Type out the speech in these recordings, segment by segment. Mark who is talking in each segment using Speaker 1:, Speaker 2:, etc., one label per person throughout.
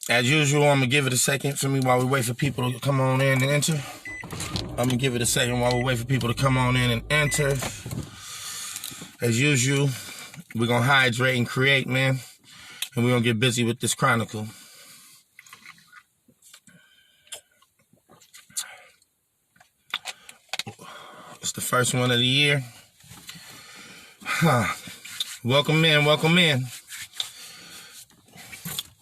Speaker 1: As usual, I'm going to give it a second for me while we wait for people to come on in and enter. I'm going to give it a second while we wait for people to come on in and enter. As usual, we're going to hydrate and create, man. And we're going to get busy with this chronicle. It's the first one of the year. Welcome in, welcome in.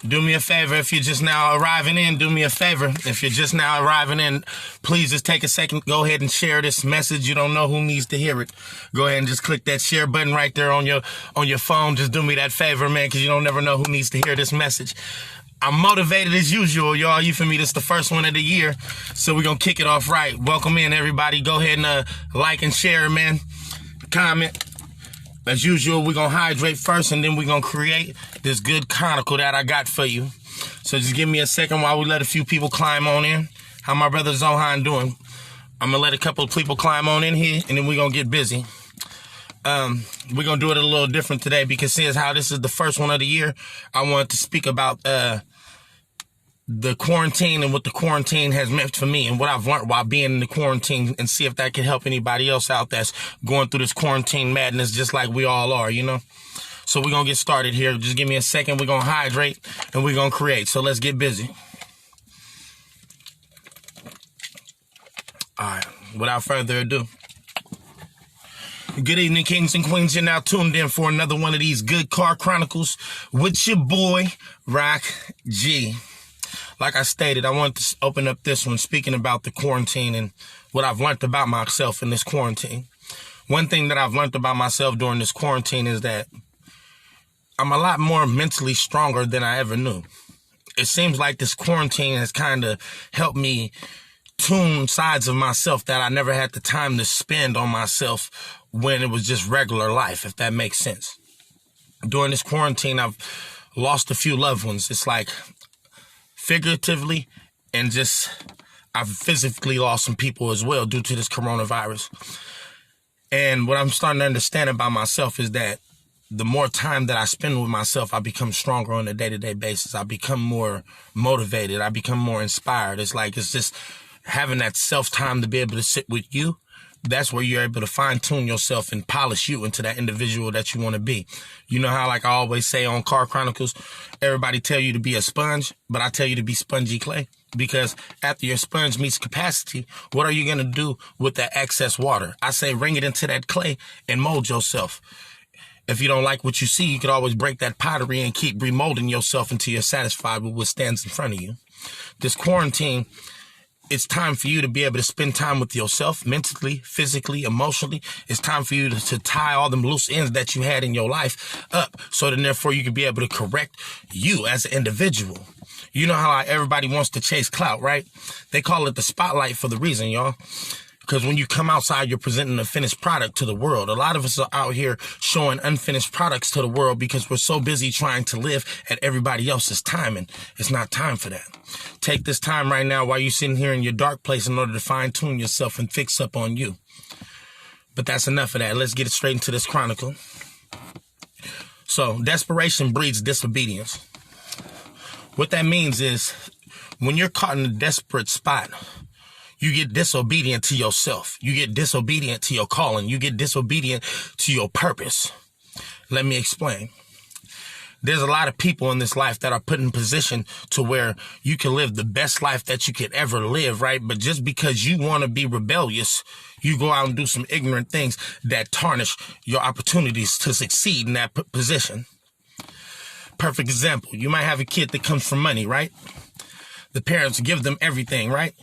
Speaker 1: Do me a favor, if you're just now arriving in, do me a favor. If you're just now arriving in, please just take a second, go ahead and share this message. You don't know who needs to hear it. Go ahead and just click that share button right there on your phone. Just do me that favor, man, because you don't never know who needs to hear this message. I'm motivated as usual, y'all. You feel me? This is the first one of the year, so we're going to kick it off right. Welcome in, everybody. Go ahead and like and share, man. Comment. As usual, we're going to hydrate first, and then we're going to create this good chronicle that I got for you. So just give me a second while we let a few people climb on in. How my brother Zohan doing? I'm going to let a couple of people climb on in here, and then we're going to get busy. We're going to do it a little different today because since how this is the first one of the year, I wanted to speak about the quarantine and what the quarantine has meant for me and what I've learned while being in the quarantine, and see if that can help anybody else out that's going through this quarantine madness just like we all are, you know? So we're going to get started here. Just give me a second. We're going to hydrate and we're going to create. So let's get busy. All right. Without further ado. Good evening, kings and queens. You're now tuned in for another one of these good car chronicles with your boy, Rock G. Like I stated, I want to open up this one speaking about the quarantine and what I've learned about myself in this quarantine. One thing that I've learned about myself during this quarantine is that I'm a lot more mentally stronger than I ever knew. It seems like this quarantine has kind of helped me tune sides of myself that I never had the time to spend on myself when it was just regular life, if that makes sense. During this quarantine, I've lost a few loved ones. It's like figuratively and just I've physically lost some people as well due to this coronavirus. And what I'm starting to understand about myself is that the more time that I spend with myself, I become stronger on a day-to-day basis. I become more motivated. I become more inspired. It's just having that self-time to be able to sit with you. That's where you're able to fine-tune yourself and polish you into that individual that you want to be. You know how, like I always say on Car Chronicles, everybody tell you to be a sponge, but I tell you to be spongy clay. Because after your sponge meets capacity, what are you going to do with that excess water? I say wring it into that clay and mold yourself. If you don't like what you see, you could always break that pottery and keep remolding yourself until you're satisfied with what stands in front of you. This quarantine, it's time for you to be able to spend time with yourself mentally, physically, emotionally. It's time for you to tie all them loose ends that you had in your life up so that therefore you can be able to correct you as an individual. You know how everybody wants to chase clout, right? They call it the spotlight for the reason, y'all. Because when you come outside, you're presenting a finished product to the world. A lot of us are out here showing unfinished products to the world because we're so busy trying to live at everybody else's time, and it's not time for that. Take this time right now while you're sitting here in your dark place in order to fine-tune yourself and fix up on you. But that's enough of that. Let's get straight into this chronicle. So, desperation breeds disobedience. What that means is when you're caught in a desperate spot, you get disobedient to yourself. You get disobedient to your calling. You get disobedient to your purpose. Let me explain. There's a lot of people in this life that are put in position to where you can live the best life that you could ever live, right? But just because you want to be rebellious, you go out and do some ignorant things that tarnish your opportunities to succeed in that position. Perfect example. You might have a kid that comes from money, right? The parents give them everything, right?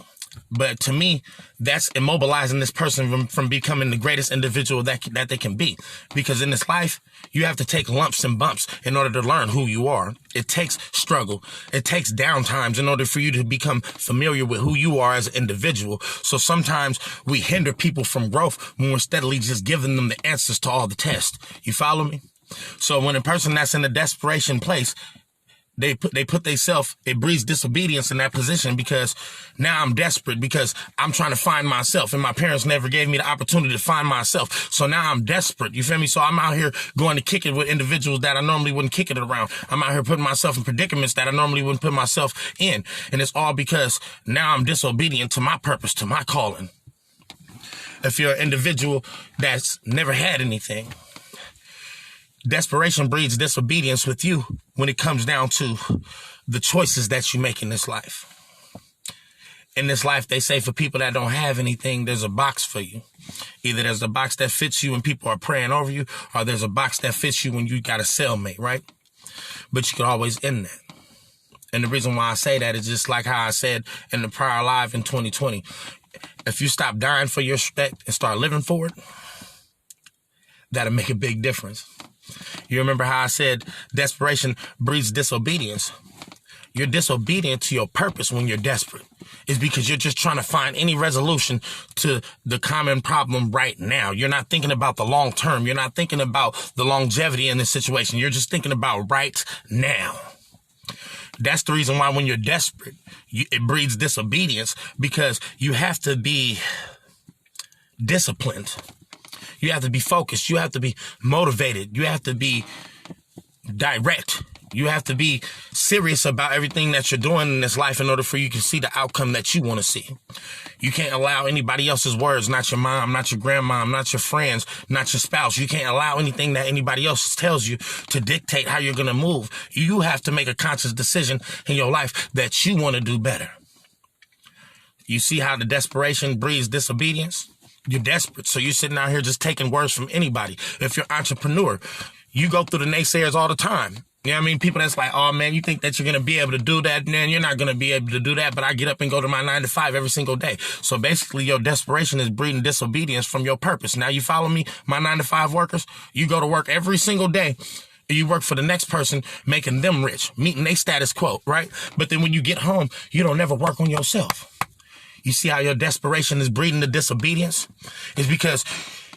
Speaker 1: But to me, that's immobilizing this person from becoming the greatest individual that they can be. Because in this life, you have to take lumps and bumps in order to learn who you are. It takes struggle. It takes downtimes in order for you to become familiar with who you are as an individual. So sometimes we hinder people from growth when we're steadily just giving them the answers to all the tests. You follow me? So when a person that's in a desperation place, They put themselves, it breeds disobedience in that position because now I'm desperate because I'm trying to find myself and my parents never gave me the opportunity to find myself. So now I'm desperate. You feel me? So I'm out here going to kick it with individuals that I normally wouldn't kick it around. I'm out here putting myself in predicaments that I normally wouldn't put myself in. And it's all because now I'm disobedient to my purpose, to my calling. If you're an individual that's never had anything, desperation breeds disobedience with you when it comes down to the choices that you make in this life. In this life, they say for people that don't have anything, there's a box for you. Either there's a box that fits you when people are praying over you, or there's a box that fits you when you got a cellmate, right? But you can always end that. And the reason why I say that is just like how I said in the prior live in 2020. If you stop dying for your respect and start living for it, that'll make a big difference. You remember how I said desperation breeds disobedience? You're disobedient to your purpose when you're desperate. It's because you're just trying to find any resolution to the common problem right now. You're not thinking about the long term. You're not thinking about the longevity in this situation. You're just thinking about right now. That's the reason why when you're desperate, it breeds disobedience, because you have to be disciplined. You have to be focused. You have to be motivated. You have to be direct. You have to be serious about everything that you're doing in this life in order for you to see the outcome that you want to see. You can't allow anybody else's words, not your mom, not your grandmom, not your friends, not your spouse. You can't allow anything that anybody else tells you to dictate how you're going to move. You have to make a conscious decision in your life that you want to do better. You see how the desperation breeds disobedience? You're desperate, so you're sitting out here just taking words from anybody. If you're an entrepreneur, you go through the naysayers all the time. You know what I mean? People that's like, oh, man, you think that you're going to be able to do that? Man, you're not going to be able to do that, but I get up and go to my 9 to 5 every single day. So basically, your desperation is breeding disobedience from your purpose. Now, you follow me, my 9 to 5 workers? You go to work every single day. You work for the next person, making them rich, meeting their status quo, right? But then when you get home, you don't never work on yourself. You see how your desperation is breeding the disobedience? It's because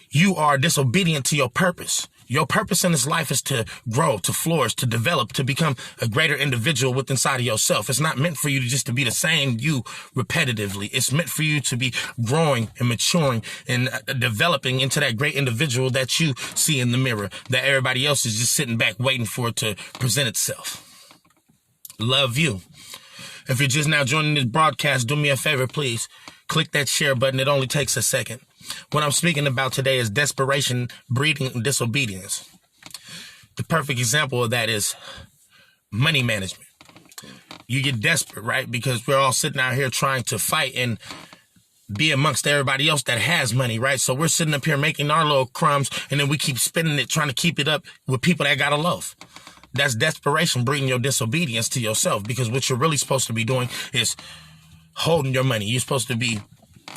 Speaker 1: you are disobedient to your purpose. Your purpose in this life is to grow, to flourish, to develop, to become a greater individual within inside of yourself. It's not meant for you to just to be the same you repetitively. It's meant for you to be growing and maturing and developing into that great individual that you see in the mirror, that everybody else is just sitting back waiting for it to present itself. Love you. If you're just now joining this broadcast, do me a favor, please. Click that share button. It only takes a second. What I'm speaking about today is desperation breeding disobedience. The perfect example of that is money management. You get desperate, right? Because we're all sitting out here trying to fight and be amongst everybody else that has money, right? So we're sitting up here making our little crumbs, and then we keep spending it, trying to keep it up with people that got a loaf. That's desperation breeding your disobedience to yourself, because what you're really supposed to be doing is holding your money. You're supposed to be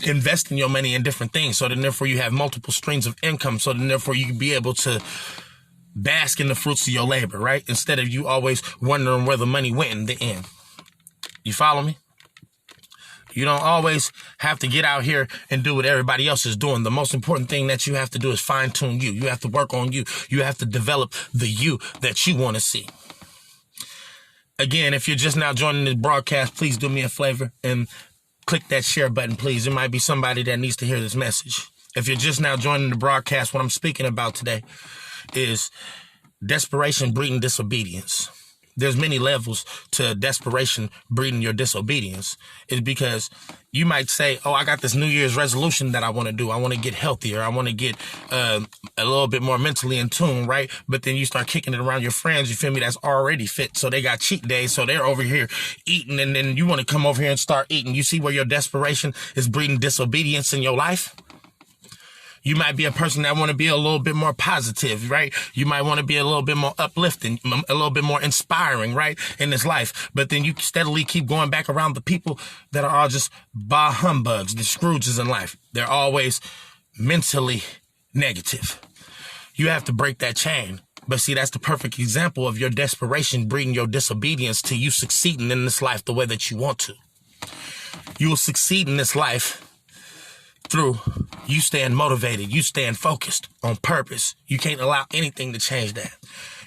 Speaker 1: investing your money in different things, so then therefore you have multiple streams of income, so then therefore you can be able to bask in the fruits of your labor, right? Instead of you always wondering where the money went in the end. You follow me? You don't always have to get out here and do what everybody else is doing. The most important thing that you have to do is fine-tune you. You have to work on you. You have to develop the you that you want to see. Again, if you're just now joining this broadcast, please do me a favor and click that share button, please. There might be somebody that needs to hear this message. If you're just now joining the broadcast, what I'm speaking about today is desperation breeding disobedience. There's many levels to desperation breeding your disobedience. It's because you might say, oh, I got this New Year's resolution that I want to do. I want to get healthier. I want to get a little bit more mentally in tune, right? But then you start kicking it around your friends, you feel me, that's already fit. So they got cheat days. So they're over here eating, and then you want to come over here and start eating. You see where your desperation is breeding disobedience in your life? You might be a person that want to be a little bit more positive, right? You might want to be a little bit more uplifting, a little bit more inspiring, right, in this life. But then you steadily keep going back around the people that are all just bah humbugs, the Scrooges in life. They're always mentally negative. You have to break that chain. But see, that's the perfect example of your desperation breeding your disobedience to you succeeding in this life the way that you want to. You will succeed in this life through you staying motivated, you staying focused on purpose. You can't allow anything to change that.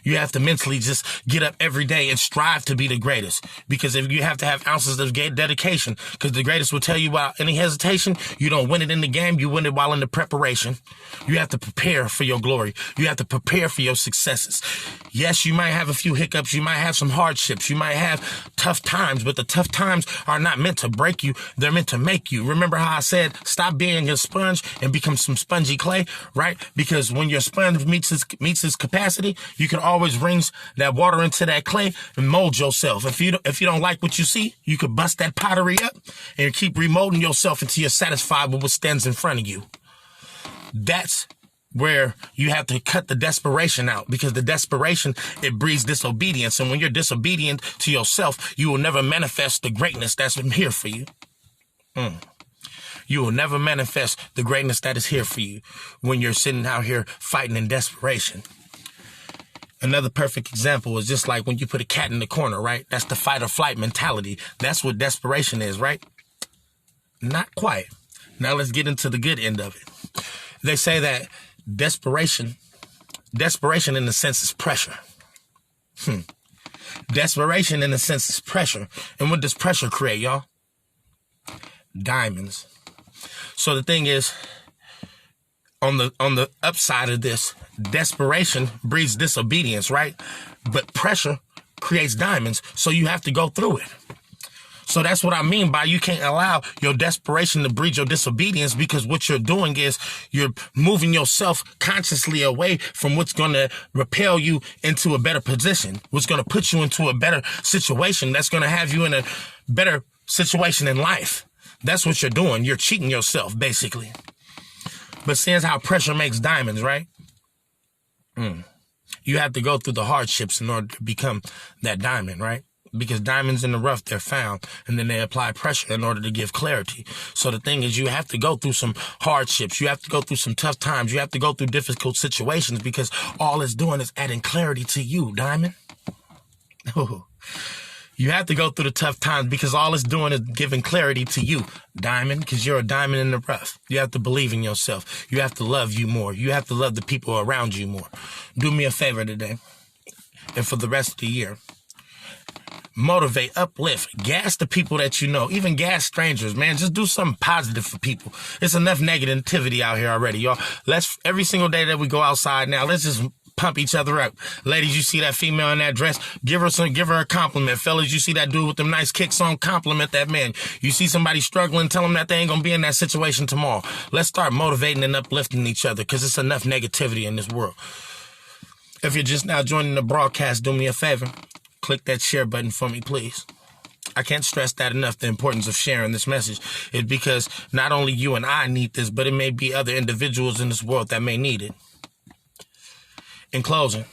Speaker 1: You have to mentally just get up every day and strive to be the greatest. Because if you have to have ounces of dedication, because the greatest will tell you without any hesitation, you don't win it in the game, you win it while in the preparation. You have to prepare for your glory. You have to prepare for your successes. Yes, you might have a few hiccups. You might have some hardships. You might have tough times, but the tough times are not meant to break you. They're meant to make you. Remember how I said, stop being a sponge and become some spongy clay, right? Because when your sponge meets its capacity, you can always bring that water into that clay and mold yourself. If you don't like what you see, you could bust that pottery up and keep remolding yourself until you're satisfied with what stands in front of you. That's where you have to cut the desperation out, because the desperation, it breeds disobedience. And when you're disobedient to yourself, you will never manifest the greatness that's here for you. You will never manifest the greatness that is here for you when you're sitting out here fighting in desperation. Another perfect example is just like when you put a cat in the corner, right? That's the fight or flight mentality. That's what desperation is, right? Not quite. Now let's get into the good end of it. They say that desperation in a sense is pressure. Desperation in a sense is pressure. And what does pressure create, y'all? Diamonds. So the thing is, on the upside of this, desperation breeds disobedience, right? But pressure creates diamonds, so you have to go through it. So that's what I mean by you can't allow your desperation to breed your disobedience, because what you're doing is you're moving yourself consciously away from what's going to propel you into a better position, what's going to put you into a better situation, that's going to have you in a better situation in life. That's what you're doing. You're cheating yourself, basically. But seeing how pressure makes diamonds, right? You have to go through the hardships in order to become that diamond, right? Because diamonds in the rough, they're found, and then they apply pressure in order to give clarity. So the thing is, you have to go through some hardships. You have to go through some tough times. You have to go through difficult situations, because all it's doing is adding clarity to you, diamond. You have to go through the tough times, because all it's doing is giving clarity to you, diamond, because you're a diamond in the rough. You have to believe in yourself. You have to love you more. You have to love the people around you more. Do me a favor today, and for the rest of the year, motivate, uplift, gas the people that you know, even gas strangers, man. Just do something positive for people. It's enough negativity out here already, y'all. Every single day that we go outside now, let's just pump each other up. Ladies, you see that female in that dress, give her a compliment. Fellas, you see that dude with them nice kicks on, compliment that man. You see somebody struggling, tell them that they ain't gonna be in that situation tomorrow. Let's start motivating and uplifting each other, because it's enough negativity in this world. If you're just now joining the broadcast, do me a favor. Click that share button for me, please. I can't stress that enough, the importance of sharing this message. It's because not only you and I need this, but it may be other individuals in this world that may need it. In closing,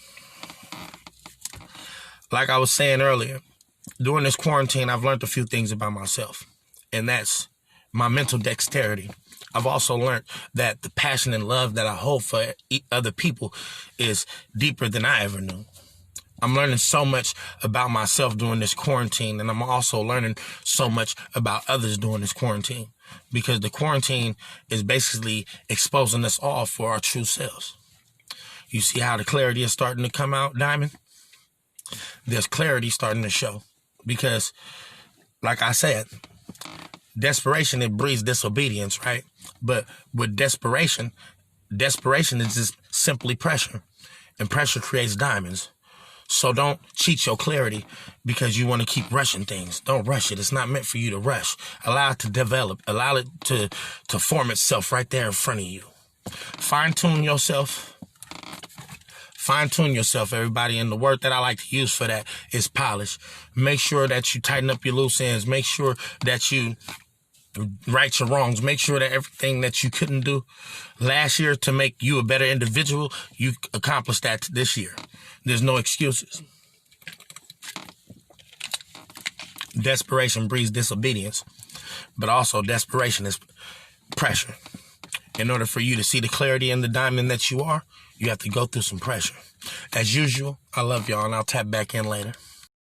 Speaker 1: like I was saying earlier, during this quarantine, I've learned a few things about myself, and that's my mental dexterity. I've also learned that the passion and love that I hold for other people is deeper than I ever knew. I'm learning so much about myself during this quarantine, and I'm also learning so much about others during this quarantine, because the quarantine is basically exposing us all for our true selves. You see how the clarity is starting to come out, Diamond? There's clarity starting to show, because, like I said, desperation, it breeds disobedience, right? But with desperation is just simply pressure, and pressure creates diamonds. So don't cheat your clarity because you want to keep rushing things. Don't rush it. It's not meant for you to rush. Allow it to develop. Allow it to form itself right there in front of you. Fine-tune yourself. Fine-tune yourself, everybody. And the word that I like to use for that is polish. Make sure that you tighten up your loose ends. Make sure that you right your wrongs. Make sure that everything that you couldn't do last year to make you a better individual, you accomplish that this year. There's no excuses. Desperation breeds disobedience, but also desperation is pressure. In order for you to see the clarity in the diamond that you are, you have to go through some pressure. As usual, I love y'all, and I'll tap back in later.